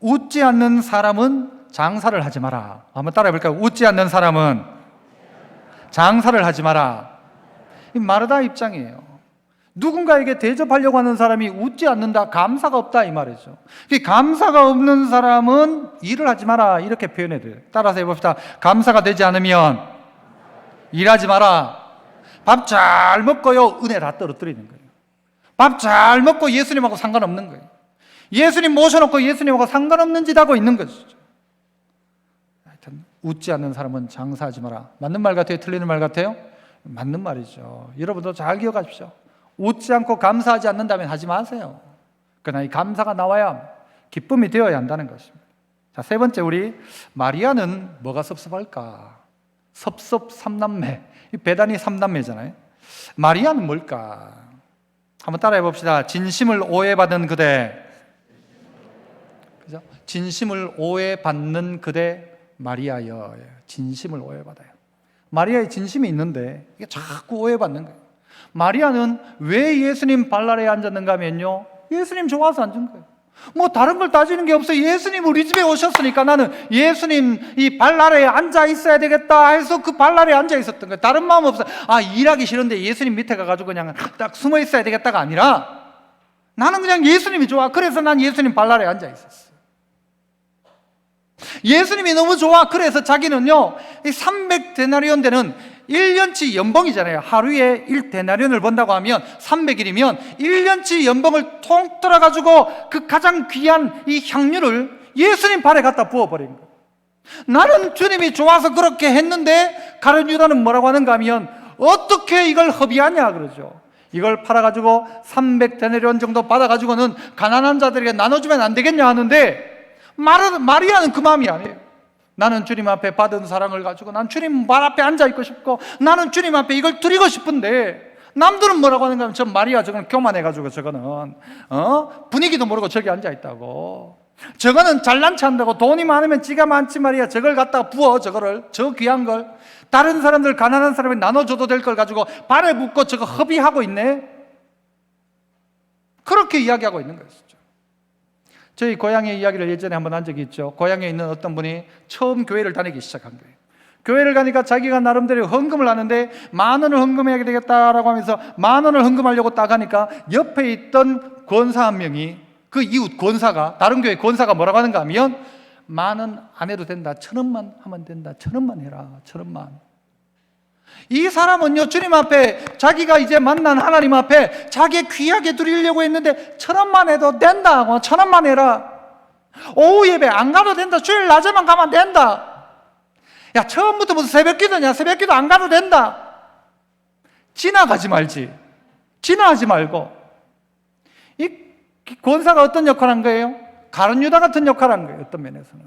웃지 않는 사람은 장사를 하지 마라. 한번 따라해 볼까요? 웃지 않는 사람은 장사를 하지 마라. 이 마르다 입장이에요. 누군가에게 대접하려고 하는 사람이 웃지 않는다, 감사가 없다 이 말이죠. 감사가 없는 사람은 일을 하지 마라 이렇게 표현해야 돼요. 따라서 해봅시다. 감사가 되지 않으면 일하지 마라. 밥 잘 먹고요, 은혜 다 떨어뜨리는 거예요. 밥 잘 먹고 예수님하고 상관없는 거예요. 예수님 모셔놓고 예수님하고 상관없는 짓 하고 있는 것이죠. 하여튼 웃지 않는 사람은 장사하지 마라. 맞는 말 같아요? 틀리는 말 같아요? 맞는 말이죠. 여러분도 잘 기억하십시오. 웃지 않고 감사하지 않는다면 하지 마세요. 그러나 이 감사가 나와야 기쁨이 되어야 한다는 것입니다. 자, 세 번째, 우리 마리아는 뭐가 섭섭할까? 섭섭 삼남매. 배단이 삼남매잖아요. 마리아는 뭘까? 한번 따라해 봅시다. 진심을 오해받은 그대. 그죠? 진심을 오해받는 그대 마리아여. 진심을 오해받아요. 마리아의 진심이 있는데 이게 자꾸 오해받는 거예요. 마리아는 왜 예수님 발날에 앉았는가 하면요, 예수님 좋아서 앉은 거예요. 뭐 다른 걸 따지는 게 없어요. 예수님 우리 집에 오셨으니까 나는 예수님 이 발날에 앉아 있어야 되겠다 해서 그 발날에 앉아 있었던 거예요. 다른 마음 없어요. 아, 일하기 싫은데 예수님 밑에 가가지고 그냥 딱 숨어 있어야 되겠다가 아니라 나는 그냥 예수님이 좋아. 그래서 난 예수님 발날에 앉아 있었어요. 예수님이 너무 좋아. 그래서 자기는요, 이 300데나리온 되는 1년치 연봉이잖아요. 하루에 1데나리온을 번다고 하면 300일이면 1년치 연봉을 통틀어 가지고 그 가장 귀한 이 향유를 예수님 발에 갖다 부어버린 거예요. 나는 주님이 좋아서 그렇게 했는데 가룟 유다는 뭐라고 하는가 하면 어떻게 이걸 허비하냐 그러죠. 이걸 팔아가지고 300데나리온 정도 받아가지고는 가난한 자들에게 나눠주면 안 되겠냐 하는데 마리아는 그 마음이 아니에요. 나는 주님 앞에 받은 사랑을 가지고 난 주님 발 앞에 앉아있고 싶고 나는 주님 앞에 이걸 드리고 싶은데 남들은 뭐라고 하는가 하면 저 마리아 저거는 교만해가지고 저거는 분위기도 모르고 저기 앉아있다고, 저거는 잘난 체 한다고, 돈이 많으면 지가 많지 말이야, 저걸 갖다가 부어, 저거를, 저 귀한 걸 다른 사람들, 가난한 사람이 나눠줘도 될 걸 가지고 발에 붓고 저거 허비하고 있네. 그렇게 이야기하고 있는 거예요. 저희 고향의 이야기를 예전에 한번 한 적이 있죠. 고향에 있는 어떤 분이 처음 교회를 다니기 시작한 거예요. 교회를 가니까 자기가 나름대로 헌금을 하는데 10,000원을 헌금해야 되겠다라고 하면서 10,000원을 헌금하려고 딱 하니까 옆에 있던 권사 한 명이, 그 이웃 권사가, 다른 교회 권사가 뭐라고 하는가 하면 10,000원 안 해도 된다, 1,000원만 하면 된다, 1,000원만 해라, 1,000원만. 이 사람은요, 주님 앞에 자기가 이제 만난 하나님 앞에 자기 귀하게 드리려고 했는데 1,000원만 해도 된다, 1,000원만 해라, 오후 예배 안 가도 된다, 주일 낮에만 가면 된다, 야 처음부터 무슨 새벽기도냐, 새벽기도 안 가도 된다. 지나가지 말지, 지나가지 말고. 이 권사가 어떤 역할을 한 거예요? 가룟 유다 같은 역할을 한 거예요. 어떤 면에서는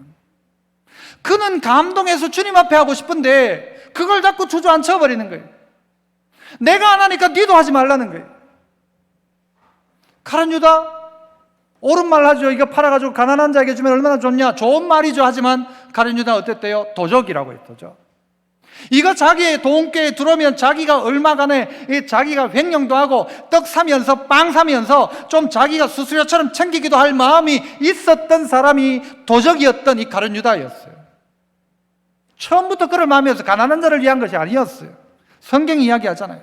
그는 감동해서 주님 앞에 하고 싶은데 그걸 자꾸 주저앉혀 버리는 거예요. 내가 안 하니까 니도 하지 말라는 거예요. 가룟 유다 옳은 말 하죠. 이거 팔아가지고 가난한 자에게 주면 얼마나 좋냐, 좋은 말이죠. 하지만 가룟 유다는 어땠대요? 도적이라고 했죠. 이거 자기의 돈께에 들어오면 자기가 얼마간에 자기가 횡령도 하고 떡 사면서 빵 사면서 좀 자기가 수수료처럼 챙기기도 할 마음이 있었던 사람이 도적이었던 이 가룟 유다였어요. 처음부터 그럴 마음이어서 가난한 자를 위한 것이 아니었어요. 성경이 이야기하잖아요.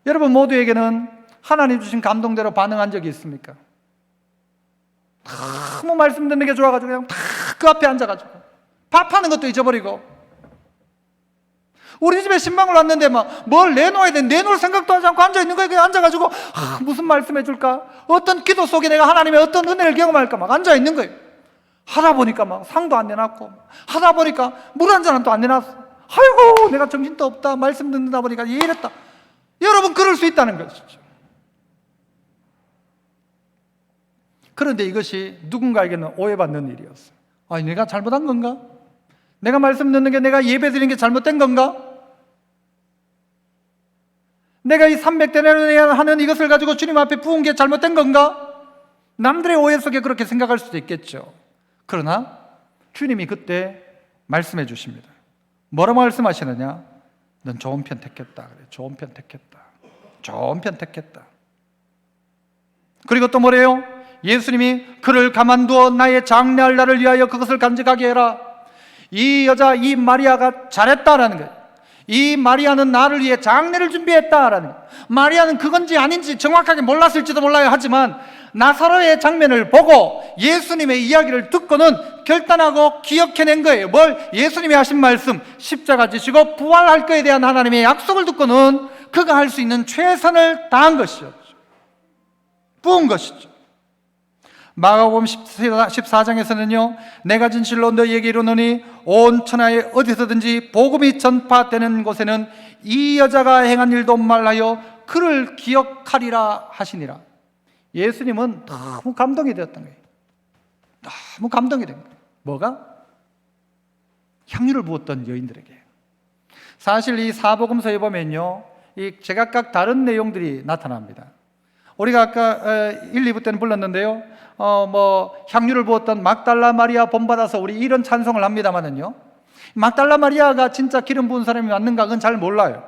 여러분 모두에게는 하나님 주신 감동대로 반응한 적이 있습니까? 너무 말씀 듣는 게 좋아가지고 그냥 다 그 앞에 앉아가지고 밥하는 것도 잊어버리고, 우리 집에 신방을 왔는데 막 뭘 내놓아야 돼, 내놓을 생각도 하지 않고 앉아있는 거에 그냥 앉아가지고 무슨 말씀 해줄까, 어떤 기도 속에 내가 하나님의 어떤 은혜를 경험할까 막 앉아있는 거예요. 하다 보니까 막 상도 안 내놨고, 하다 보니까 물 한 잔은 또 안 내놨어. 아이고 내가 정신도 없다, 말씀 듣는다 보니까 이랬다. 여러분 그럴 수 있다는 것이죠. 그런데 이것이 누군가에게는 오해받는 일이었어요. 아니 내가 잘못한 건가? 내가 말씀 듣는 게, 내가 예배 드리는 게 잘못된 건가? 내가 이 300데나리온 하는 이것을 가지고 주님 앞에 부은 게 잘못된 건가? 남들의 오해 속에 그렇게 생각할 수도 있겠죠. 그러나 주님이 그때 말씀해 주십니다. 뭐라고 말씀하시느냐? 넌 좋은 편 택했다. 그래. 좋은 편 택했다. 좋은 편 택했다. 그리고 또 뭐래요? 예수님이 그를 가만두어 나의 장래할 날을 위하여 그것을 간직하게 해라. 이 여자, 이 마리아가 잘했다라는 거예요. 이 마리아는 나를 위해 장례를 준비했다라는 거예요. 마리아는 그건지 아닌지 정확하게 몰랐을지도 몰라요. 하지만 나사로의 장면을 보고 예수님의 이야기를 듣고는 결단하고 기억해낸 거예요. 뭘? 예수님이 하신 말씀, 십자가 지시고 부활할 것에 대한 하나님의 약속을 듣고는 그가 할 수 있는 최선을 다한 것이었죠. 부은 것이죠. 마가복음 14장에서는요, 내가 진실로 너희에게 이르노니 온 천하에 어디서든지 복음이 전파되는 곳에는 이 여자가 행한 일도 말하여 그를 기억하리라 하시니라. 예수님은 너무 감동이 되었던 거예요. 너무 감동이 된 거예요. 뭐가? 향유를 부었던 여인들에게. 사실 이 사복음서에 보면요, 이 제각각 다른 내용들이 나타납니다. 우리가 아까 1, 2부 때는 불렀는데요, 향유를 부었던 막달라 마리아 본받아서 우리 이런 찬송을 합니다만은요, 막달라 마리아가 진짜 기름 부은 사람이 맞는가 그건 잘 몰라요.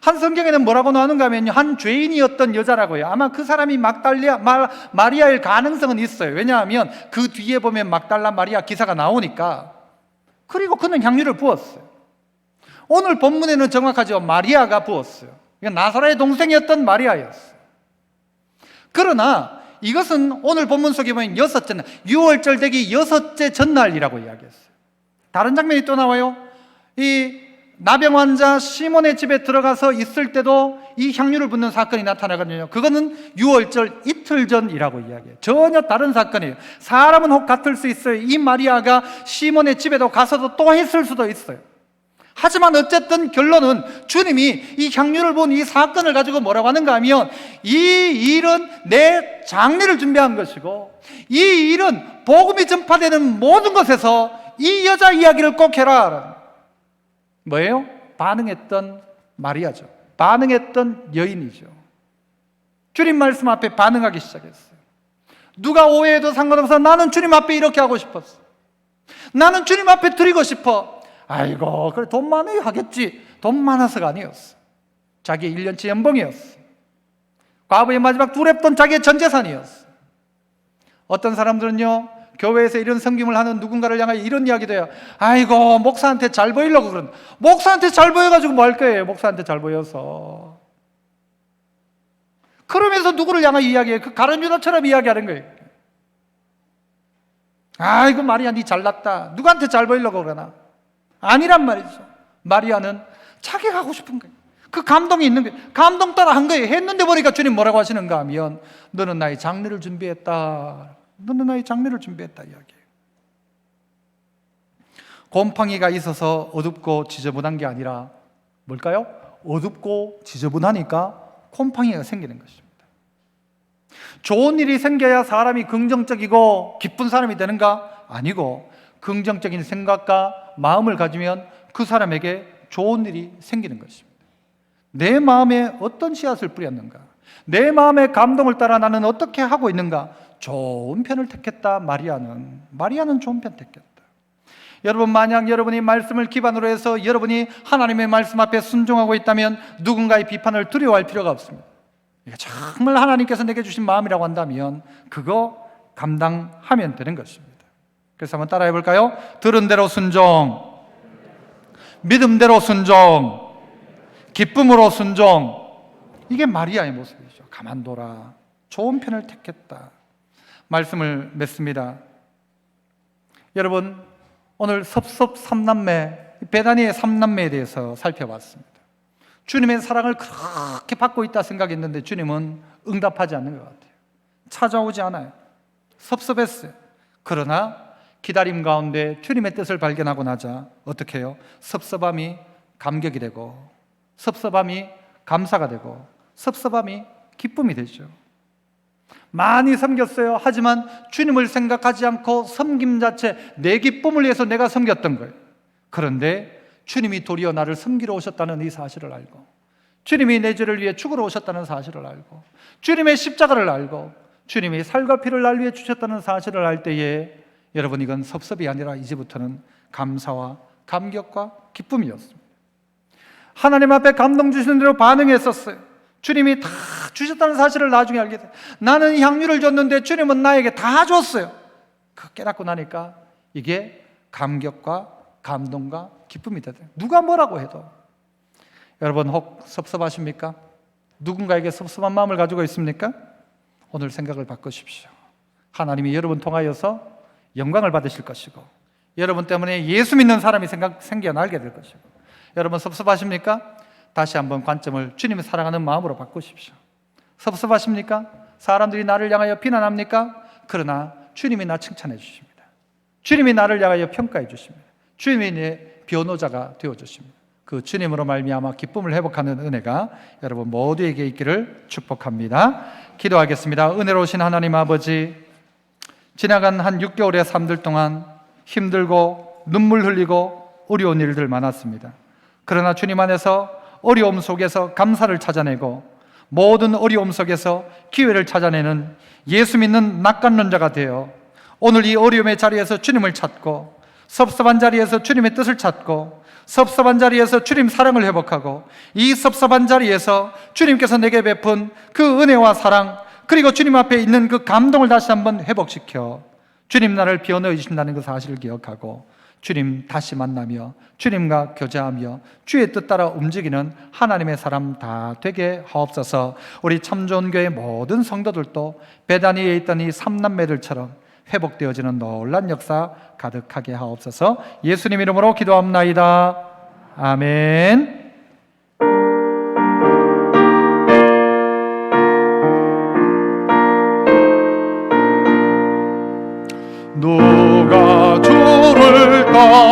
한 성경에는 뭐라고 나오는가 하면요, 한 죄인이었던 여자라고요. 아마 그 사람이 마리아일 가능성은 있어요. 왜냐하면 그 뒤에 보면 막달라 마리아 기사가 나오니까. 그리고 그는 향유를 부었어요. 오늘 본문에는 정확하죠. 마리아가 부었어요. 나사로의 동생이었던 마리아였어요. 그러나 이것은 오늘 본문 속에 보면 6째 날, 6월절 되기 6째 전날이라고 이야기했어요. 다른 장면이 또 나와요. 이 나병 환자 시몬의 집에 들어가서 있을 때도 이 향유를 붓는 사건이 나타나거든요. 그거는 유월절 이틀 전이라고 이야기해요. 전혀 다른 사건이에요. 사람은 혹 같을 수 있어요. 이 마리아가 시몬의 집에도 가서도 또 했을 수도 있어요. 하지만 어쨌든 결론은 주님이 이 향유를 본 이 사건을 가지고 뭐라고 하는가 하면, 이 일은 내 장례를 준비한 것이고, 이 일은 복음이 전파되는 모든 것에서 이 여자 이야기를 꼭 해라. 뭐예요? 반응했던 마리아죠. 반응했던 여인이죠. 주님 말씀 앞에 반응하기 시작했어요. 누가 오해해도 상관없어. 나는 주님 앞에 이렇게 하고 싶었어. 나는 주님 앞에 드리고 싶어. 아이고, 그래 돈 많아야 하겠지. 돈 많아서가 아니었어. 자기의 1년치 연봉이었어. 과부의 마지막 두랩돈 자기의 전 재산이었어. 어떤 사람들은요, 교회에서 이런 섬김을 하는 누군가를 향하여 이런 이야기도 해요. 아이고, 목사한테 잘 보이려고 그런. 목사한테 잘 보여가지고 뭐 할 거예요? 목사한테 잘 보여서. 그러면서 누구를 향하여 이야기해요? 그 가룟 유다처럼 이야기하는 거예요. 아이고, 마리아 니 잘났다. 누구한테 잘 보이려고 그러나? 아니란 말이죠. 마리아는 자기가 하고 싶은 거예요. 그 감동이 있는 거예요. 감동 따라 한 거예요. 했는데 보니까 주님 뭐라고 하시는가 하면, 너는 나의 장례를 준비했다. 너는 나의 장례를 준비했다 이야기예요. 곰팡이가 있어서 어둡고 지저분한 게 아니라 뭘까요? 어둡고 지저분하니까 곰팡이가 생기는 것입니다. 좋은 일이 생겨야 사람이 긍정적이고 기쁜 사람이 되는가? 아니고, 긍정적인 생각과 마음을 가지면 그 사람에게 좋은 일이 생기는 것입니다. 내 마음에 어떤 씨앗을 뿌렸는가? 내 마음의 감동을 따라 나는 어떻게 하고 있는가? 좋은 편을 택했다. 마리아는 좋은 편 택했다. 여러분, 만약 여러분이 말씀을 기반으로 해서 여러분이 하나님의 말씀 앞에 순종하고 있다면 누군가의 비판을 두려워할 필요가 없습니다. 이게 정말 하나님께서 내게 주신 마음이라고 한다면 그거 감당하면 되는 것입니다. 그래서 한번 따라해 볼까요? 들은 대로 순종, 믿음대로 순종, 기쁨으로 순종. 이게 마리아의 모습이죠. 가만둬라. 좋은 편을 택했다. 말씀을 맺습니다. 여러분, 오늘 섭섭 삼남매, 베다니의 삼남매에 대해서 살펴봤습니다. 주님의 사랑을 그렇게 받고 있다 생각했는데 주님은 응답하지 않는 것 같아요. 찾아오지 않아요. 섭섭했어요. 그러나 기다림 가운데 주님의 뜻을 발견하고 나자 어떻게 해요? 섭섭함이 감격이 되고, 섭섭함이 감사가 되고, 섭섭함이 기쁨이 되죠. 많이 섬겼어요. 하지만 주님을 생각하지 않고 섬김 자체, 내 기쁨을 위해서 내가 섬겼던 거예요. 그런데 주님이 도리어 나를 섬기러 오셨다는 이 사실을 알고, 주님이 내 죄를 위해 죽으러 오셨다는 사실을 알고, 주님의 십자가를 알고, 주님이 살과 피를 날 위해 주셨다는 사실을 알 때에 여러분, 이건 섭섭이 아니라 이제부터는 감사와 감격과 기쁨이었습니다. 하나님 앞에 감동 주시는 대로 반응했었어요. 주님이 다 주셨다는 사실을 나중에 알게 돼요. 나는 향유를 줬는데 주님은 나에게 다 줬어요. 그 깨닫고 나니까 이게 감격과 감동과 기쁨이 되더라고요. 누가 뭐라고 해도. 여러분, 혹 섭섭하십니까? 누군가에게 섭섭한 마음을 가지고 있습니까? 오늘 생각을 바꾸십시오. 하나님이 여러분 통하여서 영광을 받으실 것이고, 여러분 때문에 예수 믿는 사람이 생겨나게 될 것이고. 여러분, 섭섭하십니까? 다시 한번 관점을 주님을 사랑하는 마음으로 바꾸십시오. 섭섭하십니까? 사람들이 나를 향하여 비난합니까? 그러나 주님이 나 칭찬해 주십니다. 주님이 나를 향하여 평가해 주십니다. 주님이 내 변호자가 되어 주십니다. 그 주님으로 말미암아 기쁨을 회복하는 은혜가 여러분 모두에게 있기를 축복합니다. 기도하겠습니다. 은혜로우신 하나님 아버지, 지나간 한 6개월의 삶들 동안 힘들고 눈물 흘리고 어려운 일들 많았습니다. 그러나 주님 안에서 어려움 속에서 감사를 찾아내고, 모든 어려움 속에서 기회를 찾아내는 예수 믿는 낙관론자가 되어 오늘 이 어려움의 자리에서 주님을 찾고, 섭섭한 자리에서 주님의 뜻을 찾고, 섭섭한 자리에서 주님 사랑을 회복하고, 이 섭섭한 자리에서 주님께서 내게 베푼 그 은혜와 사랑, 그리고 주님 앞에 있는 그 감동을 다시 한번 회복시켜 주님 나를 변호해 주신다는 그 사실을 기억하고, 주님 다시 만나며 주님과 교제하며 주의 뜻 따라 움직이는 하나님의 사람 다 되게 하옵소서. 우리 참 좋은 교회 모든 성도들도 베다니에 있던 이 삼남매들처럼 회복되어지는 놀란 역사 가득하게 하옵소서. 예수님 이름으로 기도합나이다. 아멘. 누가 주를 따